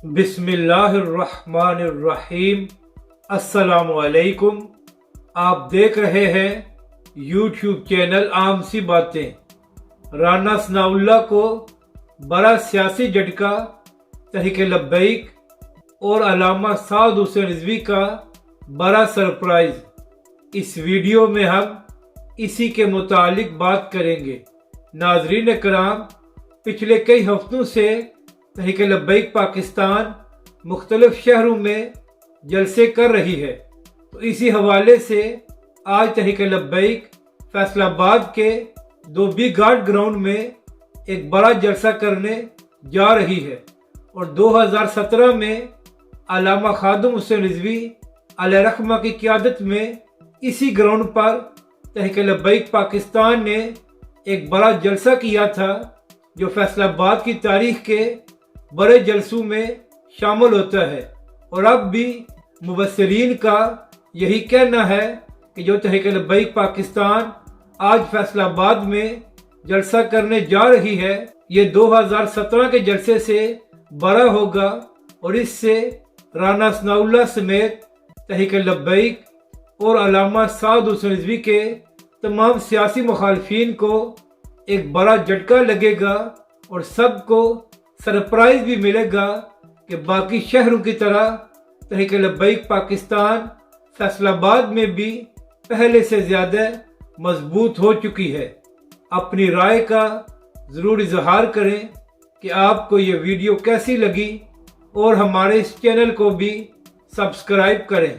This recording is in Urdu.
بسم اللہ الرحمن الرحیم۔ السلام علیکم۔ آپ دیکھ رہے ہیں یوٹیوب چینل عام سی باتیں۔ رانا ثناء اللہ کو بڑا سیاسی جھٹکا، تحریک لبیک اور علامہ سعد حسین رضوی کا بڑا سرپرائز۔ اس ویڈیو میں ہم اسی کے متعلق بات کریں گے۔ ناظرین کرام، پچھلے کئی ہفتوں سے تحریک لبیک پاکستان مختلف شہروں میں جلسے کر رہی ہے، تو اسی حوالے سے آج تحریک لبیک فیصل آباد کے دھوبی گھاٹ گراؤنڈ میں ایک بڑا جلسہ کرنے جا رہی ہے، اور 2017 میں علامہ خادم حسین رضوی علیہ رحمہ کی قیادت میں اسی گراؤنڈ پر تحریک لبیک پاکستان نے ایک بڑا جلسہ کیا تھا، جو فیصل آباد کی تاریخ کے بڑے جلسوں میں شامل ہوتا ہے۔ اور اب بھی مبصرین کا یہی کہنا ہے کہ جو تحریک لبیک پاکستان آج فیصل آباد میں جلسہ کرنے جا رہی ہے، یہ 2017 کے جلسے سے بڑا ہوگا، اور اس سے رانا ثناء اللہ سمیت تحریک لبیک اور علامہ سعد حسین رضوی کے تمام سیاسی مخالفین کو ایک بڑا جھٹکا لگے گا، اور سب کو سرپرائز بھی ملے گا کہ باقی شہروں کی طرح تحریک لبیک پاکستان فیصل آباد میں بھی پہلے سے زیادہ مضبوط ہو چکی ہے۔ اپنی رائے کا ضرور اظہار کریں کہ آپ کو یہ ویڈیو کیسی لگی، اور ہمارے اس چینل کو بھی سبسکرائب کریں۔